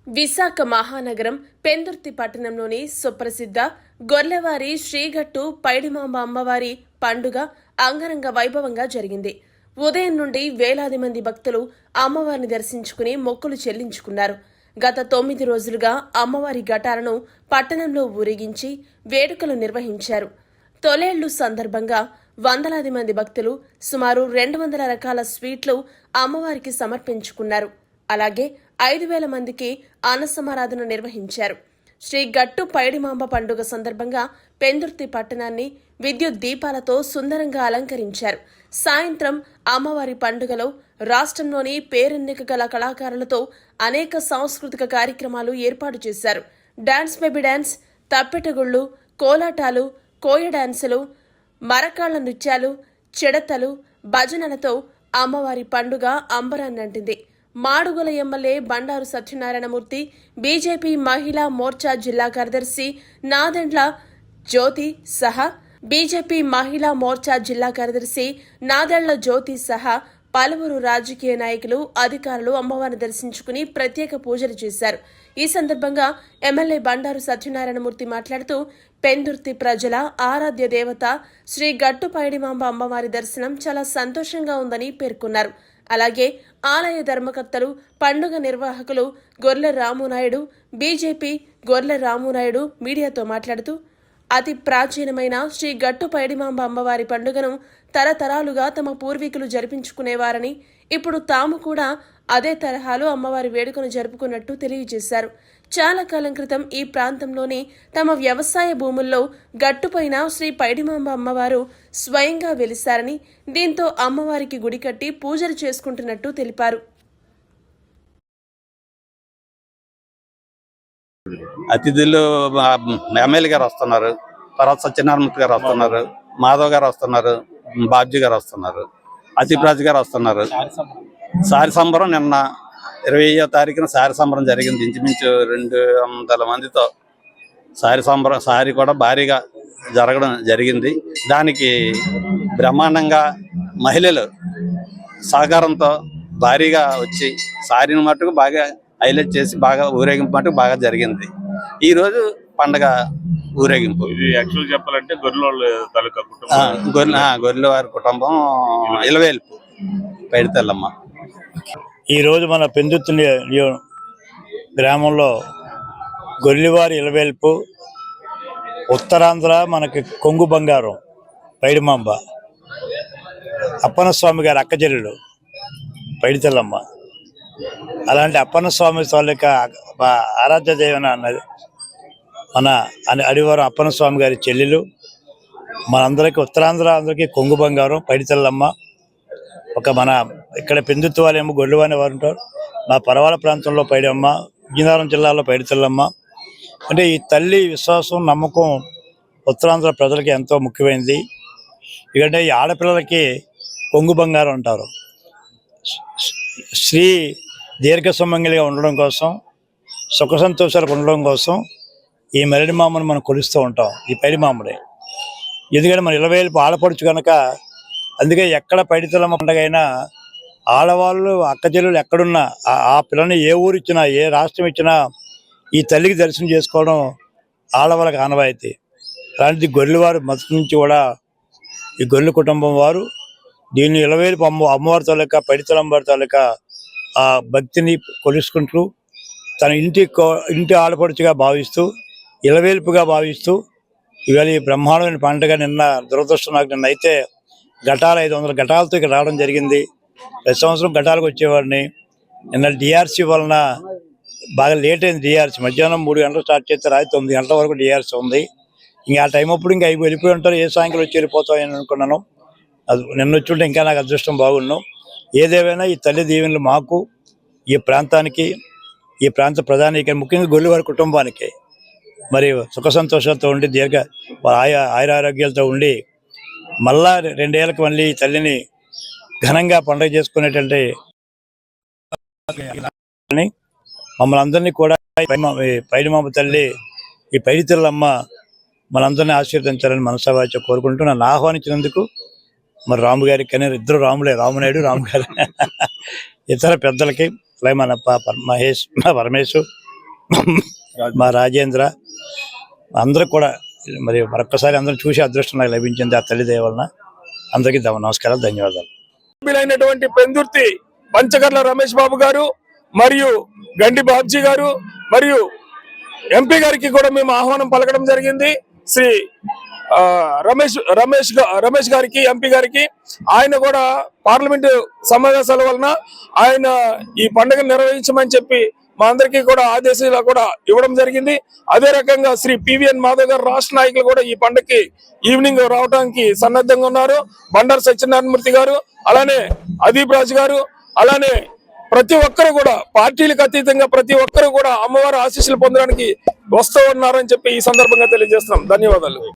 విశాఖ మహానగరం పెందుర్తి పట్టణంలోని సుప్రసిద్ధ గొర్లవారి శ్రీగట్టు పైడిమాంబ అమ్మవారి పండుగ అంగరంగ వైభవంగా జరిగింది. ఉదయం నుండి వేలాది మంది భక్తులు అమ్మవారిని దర్శించుకుని మొక్కులు చెల్లించుకున్నారు. గత 9 రోజులుగా అమ్మవారి ఘటాలను పట్టణంలో ఊరేగించి వేడుకలు నిర్వహించారు. తొలేళ్లు సందర్భంగా వందలాది మంది భక్తులు సుమారు 200 రకాల స్వీట్లు అమ్మవారికి సమర్పించుకున్నారు. అలాగే 5,000 మందికి అన్నసమారాధన నిర్వహించారు. శ్రీ గట్టు పైడిమాంబ పండుగ సందర్భంగా పెందుర్తి పట్టణాన్ని విద్యుత్ దీపాలతో సుందరంగా అలంకరించారు. సాయంత్రం అమ్మవారి పండుగలో రాష్ట్రంలోని పేరెన్నిక గల కళాకారులతో అనేక సాంస్కృతిక కార్యక్రమాలు ఏర్పాటు చేశారు. డాన్స్ బేబీ డాన్స్, తప్పెటగుళ్ళు, కోలాటాలు, కోయ డాన్సులు, మరకాళ్ల నృత్యాలు, చిడతలు, భజనలతో అమ్మవారి పండుగ అంబరాన్నంటింది. మాడుగుల ఎమ్మెల్యే బండారు సత్యనారాయణమూర్తి, బీజేపీ మహిళా మోర్చా జిల్లా కార్యదర్శి నాదెండ్ల జ్యోతి సహా పలువురు రాజకీయ నాయకులు, అధికారులు అమ్మవారిని దర్శించుకుని ప్రత్యేక పూజలు చేశారు. ఈ సందర్భంగా ఎమ్మెల్యే బండారు సత్యనారాయణమూర్తి మాట్లాడుతూ, పెందుర్తి ప్రజల ఆరాధ్య దేవత శ్రీ గట్టు పైడిమాంబ అమ్మవారి దర్శనం చాలా సంతోషంగా ఉందని పేర్కొన్నారు. అలాగే ఆలయ ధర్మకర్తలు, పండుగ నిర్వాహకులు గొర్లె రామునాయుడు, బీజేపీ గొర్లె రామునాయుడు మీడియాతో మాట్లాడుతూ, అతి ప్రాచీనమైన శ్రీ గట్టు పైడిమాంబ అమ్మవారి పండుగను తరతరాలుగా తమ పూర్వీకులు జరిపించుకునేవారని, ఇప్పుడు తాము కూడా అదే తరహాలో అమ్మవారి వేడుకను జరుపుకున్నట్టు తెలియజేశారు. చాలా కాలం క్రితం ఈ ప్రాంతంలోని తమ వ్యవసాయ భూముల్లో గట్టుపైన శ్రీ పైడిమాంబ అమ్మవారు స్వయంగా వెలిశారని, దీంతో అమ్మవారికి గుడి కట్టి పూజలు చేసుకుంటున్నట్టు తెలిపారు. అతిథులు ఎమ్మెల్యే గారు వస్తున్నారు, తర్వాత సత్యనారాయణమూర్తి గారు వస్తున్నారు, మాధవ్ గారు వస్తున్నారు, బాబ్జీ గారు వస్తున్నారు, అతిప్రాజ్ గారు వస్తున్నారు. సారి సంబరం నిన్న 20వ తారీఖున సారి సంబరం జరిగింది. ఇంచుమించు 200 మందితో సారి కూడా భారీగా జరగడం జరిగింది. దానికి బ్రహ్మాండంగా మహిళలు సహకారంతో భారీగా వచ్చి సారిని మట్టుకు బాగా హైలైట్ చేసి బాగా ఊరేగింపు మటుకు బాగా జరిగింది. ఈరోజు పండగ ఊరేగింపు. ఇది యాక్చువల్ చెప్పాలంటే గొర్రెల వారి కుటుంబం ఇలవేల్పు పైడితల్లమ్మ. ఈరోజు మన పెందుర్తి గ్రామంలో గొర్రెవారి ఇలవేల్పు, ఉత్తరాంధ్ర మనకి కొంగు బంగారం పైడిమాంబ, అప్పన్న స్వామి గారి అక్కచెల్లెలు పైడితల్లమ్మ. అలాంటి అప్పన్న స్వామి తాలూకా ఆరాధ్య దేవన అన్నది మన అడివారం అప్పన్న స్వామి గారి చెల్లెలు. మనందరికీ ఉత్తరాంధ్ర అందరికీ కొంగు బంగారం పైడితల్లమ్మ. మన ఇక్కడ పెందుర్తి వాళ్ళేమో గొర్రెవాని వారు ఉంటారు. మా పరవాల ప్రాంతంలో పైడమ్మ, విజయనగరం జిల్లాలో పైడితల్లమ్మ. అంటే ఈ తల్లి విశ్వాసం, నమ్మకం ఉత్తరాంధ్ర ప్రజలకి ఎంతో ముఖ్యమైనది. ఎందుకంటే ఈ ఆడపిల్లలకి కొంగు బంగారం అంటారు. స్త్రీ దీర్ఘ సుమంగళిగా ఉండడం కోసం, సుఖ సంతోషాలు ఉండడం కోసం ఈ మరిడిమామను మనం కొలుస్తూ ఉంటాం, ఈ పైడిమామని. ఎందుకంటే మన ఇలవేల్పు ఆడపడుచు కనుక, అందుకే ఎక్కడ పైడితల్లమ్మ పండుగ అయినా ఆడవాళ్ళు అక్కచెల్లెలు ఎక్కడున్నా ఆ పిల్లని ఏ ఊరు ఇచ్చినా, ఏ రాష్ట్రం ఇచ్చినా ఈ తల్లికి దర్శనం చేసుకోవడం ఆడవాళ్ళకి ఆనవాయితీ. అలాంటిది గొర్రెవారు మొదటి నుంచి కూడా ఈ గొర్రెల కుటుంబం వారు దీన్ని ఇలవేల్పు అమ్మవారి తాలూకా పైడితల్లమ్మ వారి తాలూకా ఆ భక్తిని కొలుసుకుంటూ తన ఇంటి ఆడపడుచుగా భావిస్తూ, ఇలవేల్పుగా భావిస్తూ ఇవాళ ఈ బ్రహ్మాండమైన పండుగ. నిన్న దురదృష్టం నాకు, నిన్న అయితే ఘటాలు 500 ఘటాలతో ఇక్కడ రావడం జరిగింది. ప్రతి సంవత్సరం ఘటాలకు వచ్చేవాడిని. నిన్న డిఆర్సీ వలన బాగా లేట్ అయింది. డిఆర్సీ మధ్యాహ్నం 3 గంటలు స్టార్ట్ చేస్తే రాత్రి 9 గంటల వరకు డిఆర్సీ ఉంది. ఇంకా ఆ టైం అప్పుడు ఇంకా వెళ్ళిపోయి ఉంటారు, ఏ సాయంకాలం వచ్చి వెళ్ళిపోతామని అనుకున్నాను. అది నిన్న వచ్చి ఉంటే ఇంకా నాకు అదృష్టం బాగున్నాం. ఏదేమైనా ఈ తల్లి దీవెనలు మాకు, ఈ ప్రాంతానికి, ఈ ప్రాంత ప్రధానికి, ముఖ్యంగా గొర్రెవారి కుటుంబానికి మరి సుఖ సంతోషాలతో ఉండి ఆయురారోగ్యాలతో ఉండి మళ్ళా 2 ఏళ్ళకి మళ్ళీ ఈ తల్లిని ఘనంగా పండుగ చేసుకునేటువంటి మమ్మల్ని అందరినీ కూడా పైడిమాంబ తల్లి, ఈ పైడితల్లమ్మ మనందరినీ ఆశీర్వదించాలని మనసావాచ కోరుకుంటూ నన్ను ఆహ్వానించినందుకు మరి రాము గారికి, కానీ ఇద్దరు రాములే, రామునాయుడు రాము గారు, ఇతర పెద్దలకి, అలాగే మన మహేష్, పరమేశ్, మా రాజేంద్ర అందరూ కూడా మరి మరొక్కసారి అందరూ చూసి అదృష్టం నాకు లభించింది ఆ తల్లి దయ వలన. అందరికీ నమస్కారాలు, ధన్యవాదాలు. సభ్యులైనటువంటి పెందుర్తి పంచకర్ల రమేష్ బాబు గారు మరియు గండి బాబ్జీ గారు మరియు ఎంపీ గారికి కూడా మేము ఆహ్వానం పలకడం జరిగింది. శ్రీ రమేష్ గారికి, ఎంపీ గారికి. ఆయన కూడా పార్లమెంటు సమావేశాల వలన ఆయన ఈ పండుగను నిర్వహించమని చెప్పి మా అందరికీ కూడా ఆదేశాలు కూడా ఇవ్వడం జరిగింది. అదే రకంగా శ్రీ పివిఎన్ మాధవ్ గారు రాష్ట్ర నాయకులు కూడా ఈ పండుగకి ఈవినింగ్ రావడానికి సన్నద్ధంగా ఉన్నారు. బండారు సత్యనారాయణమూర్తి గారు, అలానే అదీప్ రాజు గారు, అలానే ప్రతి ఒక్కరు కూడా పార్టీలకు అతీతంగా ప్రతి ఒక్కరు కూడా అమ్మవారి ఆశీస్సులు పొందడానికి వస్తూ ఉన్నారని చెప్పి ఈ సందర్భంగా తెలియజేస్తున్నాం. ధన్యవాదాలు.